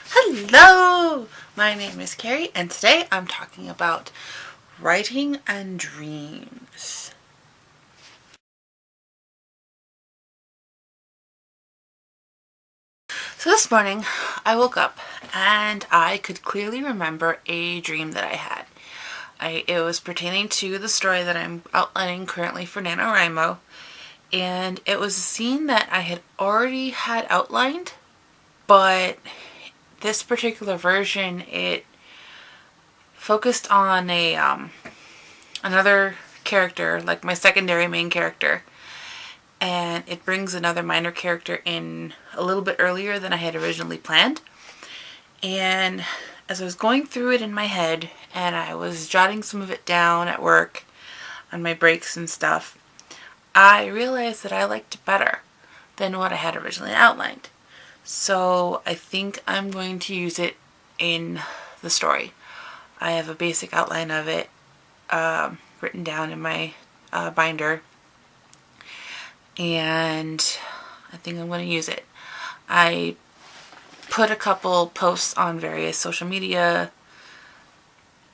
Hello! My name is Carrie, and today I'm talking about writing and dreams. So this morning, I woke up and I could clearly remember a dream that I had. It was pertaining to the story that I'm outlining currently for NaNoWriMo, and it was a scene that I had already had outlined, but this particular version, it focused on another character, like my secondary main character, and it brings another minor character in a little bit earlier than I had originally planned. And as I was going through it in my head, and I was jotting some of it down at work on my breaks and stuff, I realized that I liked it better than what I had originally outlined. So I think I'm going to use it in the story. I have a basic outline of it written down in my binder, and I think I'm going to use it. I put a couple posts on various social media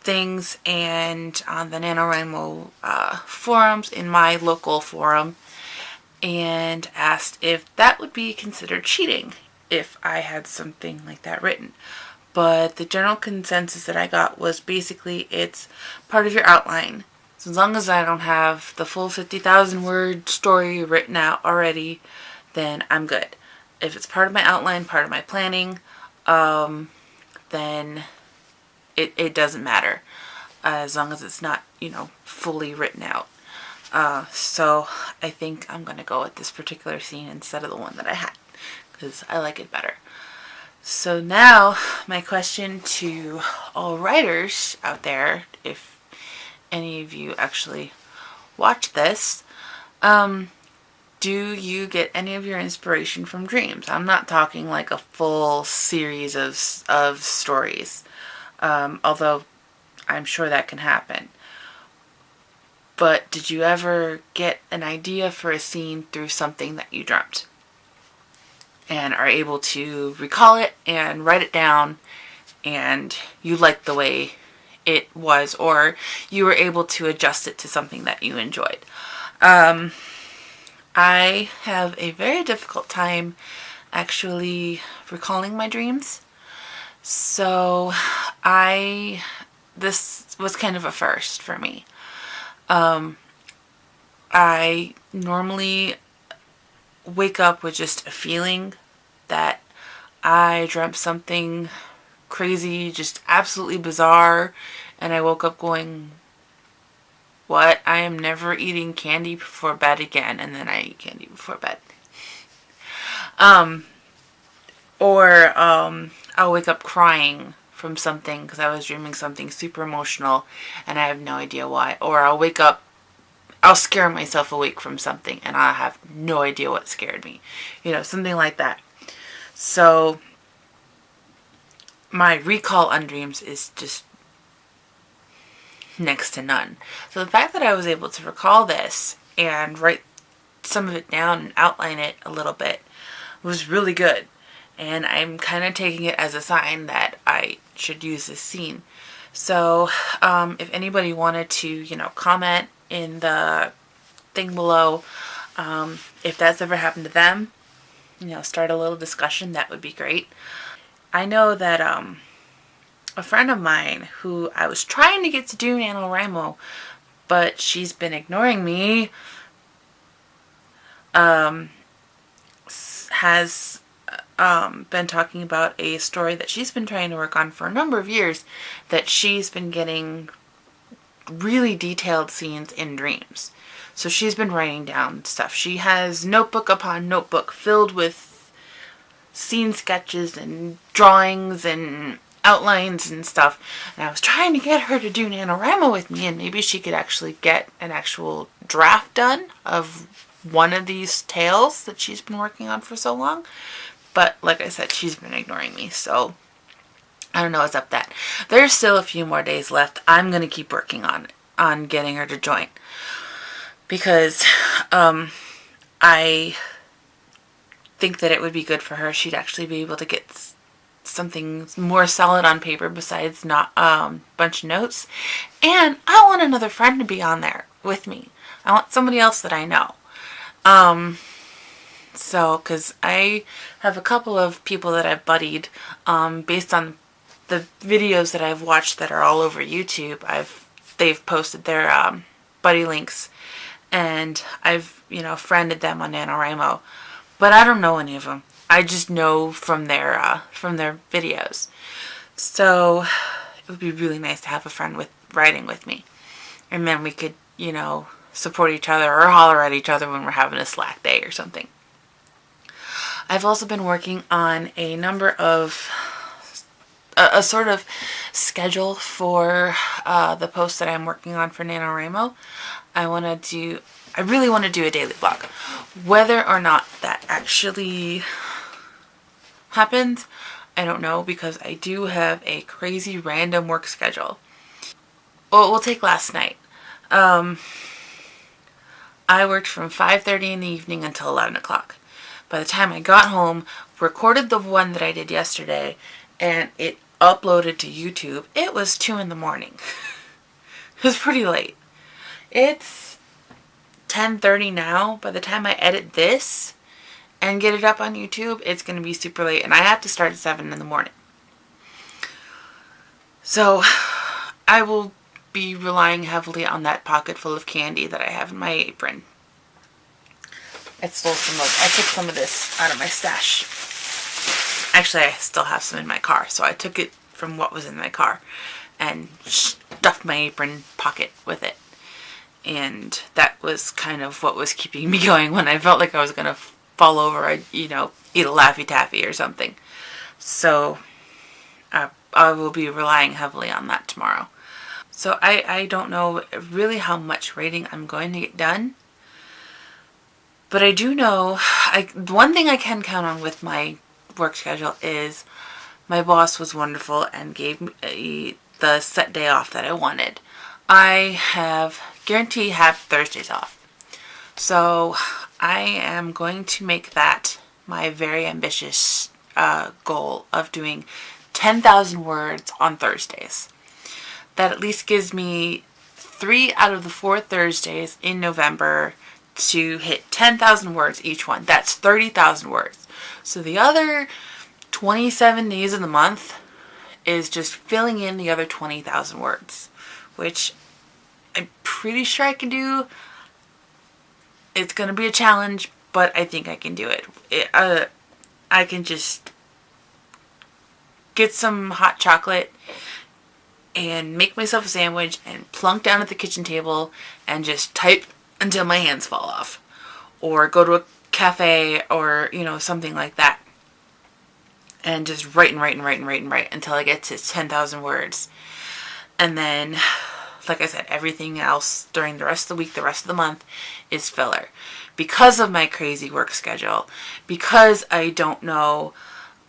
things and on the NaNoWriMo forums in my local forum, and asked if that would be considered cheating if I had something like that written. But the general consensus that I got was basically it's part of your outline. So as long as I don't have the full 50,000 word story written out already, then I'm good. If it's part of my outline, part of my planning, then it doesn't matter. As long as it's not, fully written out. So I think I'm going to go with this particular scene instead of the one that I had, because I like it better. So now my question to all writers out there, if any of you actually watch this, do you get any of your inspiration from dreams? I'm not talking like a full series of stories, although I'm sure that can happen. But did you ever get an idea for a scene through something that you dreamt and are able to recall it and write it down, and you like the way it was, or you were able to adjust it to something that you enjoyed? I have a very difficult time actually recalling my dreams. So this was kind of a first for me. I normally wake up with just a feeling that I dreamt something crazy, just absolutely bizarre, and I woke up going, what? I am never eating candy before bed again, and then I eat candy before bed. Or I'll wake up crying from something because I was dreaming something super emotional and I have no idea why. Or I'll scare myself awake from something and I have no idea what scared me. Something like that. So my recall on dreams is just next to none. So the fact that I was able to recall this and write some of it down and outline it a little bit was really good. And I'm kind of taking it as a sign that I should use this scene. So if anybody wanted to, comment in the thing below, if that's ever happened to them, start a little discussion, that would be great. I know that a friend of mine who I was trying to get to do NaNoWriMo, but she's been ignoring me, has been talking about a story that she's been trying to work on for a number of years, that she's been getting really detailed scenes in dreams. So she's been writing down stuff. She has notebook upon notebook filled with scene sketches and drawings and outlines and stuff. And I was trying to get her to do NaNoWriMo with me, and maybe she could actually get an actual draft done of one of these tales that she's been working on for so long. But like I said, she's been ignoring me, so I don't know what's up with that. There's still a few more days left. I'm going to keep working on getting her to join, because I think that it would be good for her. She'd actually be able to get something more solid on paper besides not bunch of notes. And I want another friend to be on there with me. I want somebody else that I know. So, because I have a couple of people that I've buddied based on the videos that I've watched that are all over YouTube. They've posted their buddy links, and I've friended them on NaNoWriMo, but I don't know any of them. I just know from their videos. So it would be really nice to have a friend writing with me, and then we could support each other or holler at each other when we're having a slack day or something. I've also been working on a number of a sort of schedule for the posts that I'm working on for NaNoWriMo. I really want to do a daily blog. Whether or not that actually happens, I don't know, because I do have a crazy random work schedule. Well, we'll take last night. I worked from 5:30 in the evening until 11 o'clock. By the time I got home, recorded the one that I did yesterday, and it uploaded to YouTube, it was 2 in the morning. It was pretty late. It's 10:30 now. By the time I edit this and get it up on YouTube, it's going to be super late, and I have to start at 7 in the morning. So I will be relying heavily on that pocket full of candy that I have in my apron. I took some of this out of my stash. Actually, I still have some in my car, so I took it from what was in my car and stuffed my apron pocket with it. And that was kind of what was keeping me going when I felt like I was going to fall over. I'd, eat a Laffy Taffy or something. So I will be relying heavily on that tomorrow. So I don't know really how much writing I'm going to get done. But I do know, one thing I can count on with my work schedule is my boss was wonderful and gave me the set day off that I wanted. I guarantee have Thursdays off. So I am going to make that my very ambitious goal of doing 10,000 words on Thursdays. That at least gives me 3 out of the 4 Thursdays in November to hit 10,000 words each one. That's 30,000 words. So the other 27 days of the month is just filling in the other 20,000 words, which I'm pretty sure I can do. It's going to be a challenge, but I think I can do it. I can just get some hot chocolate and make myself a sandwich and plunk down at the kitchen table and just type until my hands fall off, or go to a cafe or something like that, and just write until I get to 10,000 words. And then, like I said, everything else during the rest of the week, the rest of the month, is filler because of my crazy work schedule, because I don't know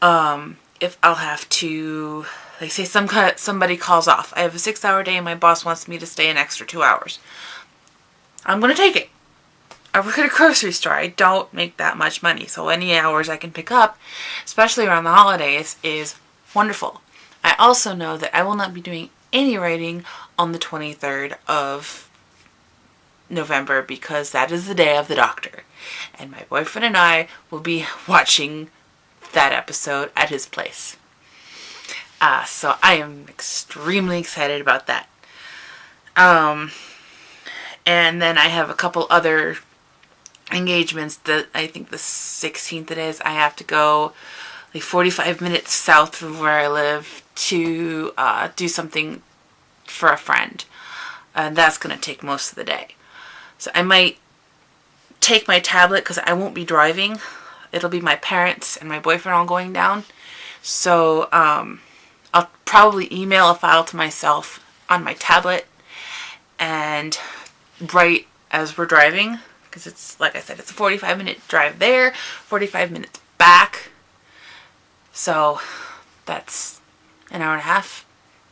if I'll have to, like, say somebody calls off. I have a 6-hour day and my boss wants me to stay an extra 2 hours. I'm going to take it. I work at a grocery store. I don't make that much money, so any hours I can pick up, especially around the holidays, is wonderful. I also know that I will not be doing any writing on the 23rd of November because that is the day of the doctor. And my boyfriend and I will be watching that episode at his place. So I am extremely excited about that. And then I have a couple other engagements that I think the 16th it is. I have to go like 45 minutes south from where I live to do something for a friend. And that's going to take most of the day. So I might take my tablet because I won't be driving. It'll be my parents and my boyfriend all going down. So I'll probably email a file to myself on my tablet and write as we're driving, because it's, like I said, it's a 45-minute drive there, 45 minutes back. So that's an hour and a half.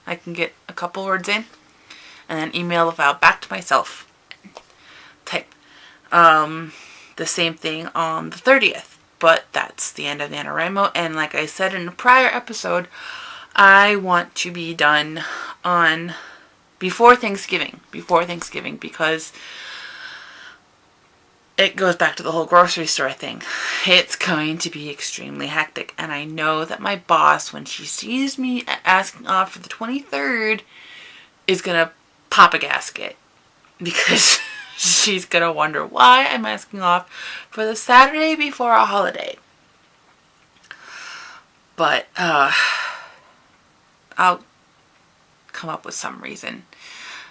I can get a couple words in and then email the file back to myself. Type. The same thing on the 30th. but that's the end of NaNoWriMo. And like I said in a prior episode, I want to be done on before Thanksgiving, because it goes back to the whole grocery store thing. It's going to be extremely hectic. And I know that my boss, when she sees me asking off for the 23rd, is going to pop a gasket. Because she's going to wonder why I'm asking off for the Saturday before a holiday. But, I'll come up with some reason.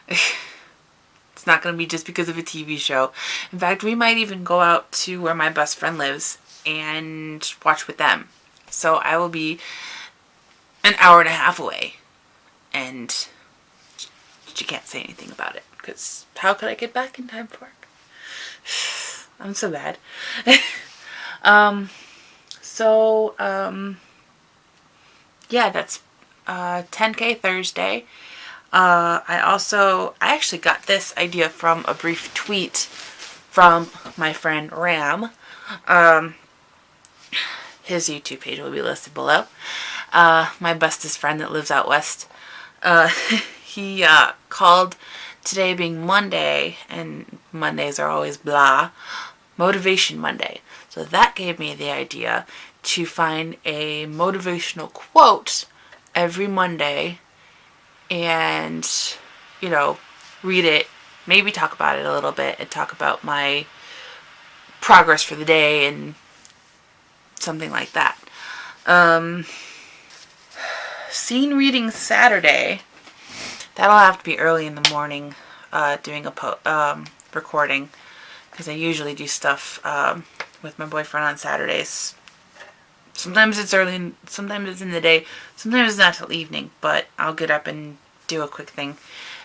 It's not going to be just because of a TV show. In fact, we might even go out to where my best friend lives and watch with them. So I will be an hour and a half away. And she can't say anything about it. Because how could I get back in time for work? I'm so bad. Yeah, that's 10K Thursday. I actually got this idea from a brief tweet from my friend Ram. His YouTube page will be listed below. My bestest friend that lives out west. He called today being Monday, and Mondays are always blah, Motivation Monday. So that gave me the idea to find a motivational quote every Monday and, read it, maybe talk about it a little bit, and talk about my progress for the day and something like that. Scene reading Saturday, that'll have to be early in the morning, doing a recording, because I usually do stuff with my boyfriend on Saturdays. Sometimes it's early, and sometimes it's in the day, sometimes it's not till evening, but I'll get up and do a quick thing.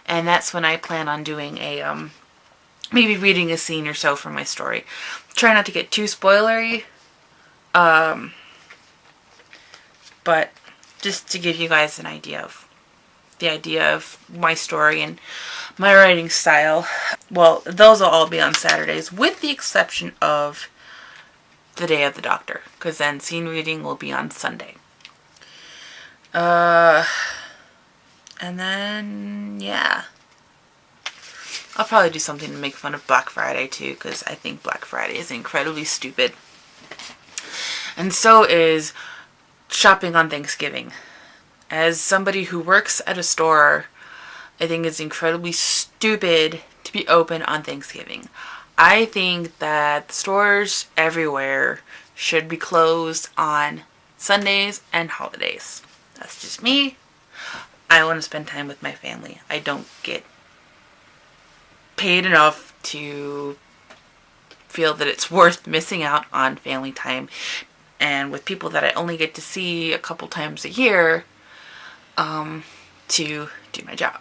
And that's when I plan on doing a, maybe reading a scene or so from my story. Try not to get too spoilery, but just to give you guys an idea of my story and my writing style. Well, those will all be on Saturdays, with the exception of the day of the doctor, because then scene reading will be on Sunday. And then, yeah. I'll probably do something to make fun of Black Friday too, because I think Black Friday is incredibly stupid. And so is shopping on Thanksgiving. As somebody who works at a store, I think it's incredibly stupid to be open on Thanksgiving. I think that stores everywhere should be closed on Sundays and holidays. That's just me. I want to spend time with my family. I don't get paid enough to feel that it's worth missing out on family time and with people that I only get to see a couple times a year to do my job.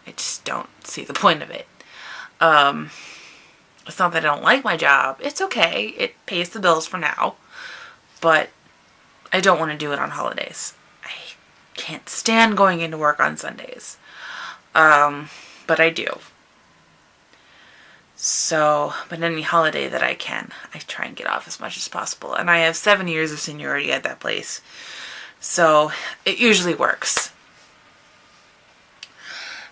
I just don't see the point of it. It's not that I don't like my job. It's okay. It pays the bills for now. But I don't want to do it on holidays. I can't stand going into work on Sundays. But I do. So, but any holiday that I can, I try and get off as much as possible. And I have 7 years of seniority at that place. So, it usually works.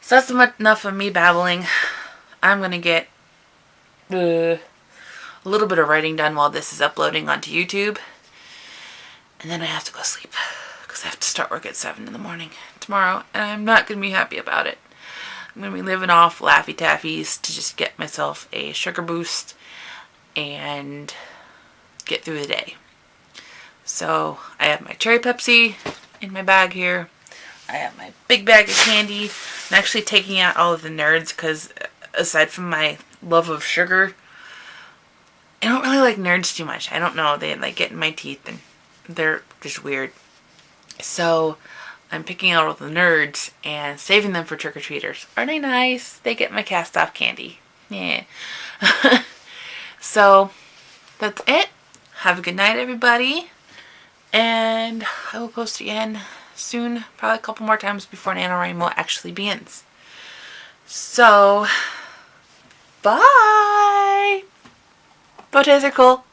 So that's enough of me babbling. I'm going to get a little bit of writing done while this is uploading onto YouTube. And then I have to go sleep, because I have to start work at 7 in the morning tomorrow. And I'm not going to be happy about it. I'm going to be living off Laffy Taffies to just get myself a sugar boost and get through the day. So I have my cherry Pepsi in my bag here. I have my big bag of candy. I'm actually taking out all of the Nerds because aside from my love of sugar, I don't really like Nerds too much. I don't know. They like get in my teeth and they're just weird. So I'm picking out all the Nerds and saving them for trick-or-treaters. Aren't they nice? They get my cast-off candy. Yeah. So that's it. Have a good night, everybody. And I will post again soon. Probably a couple more times before NaNoWriMo actually begins. So, bye! Bow ties are cool.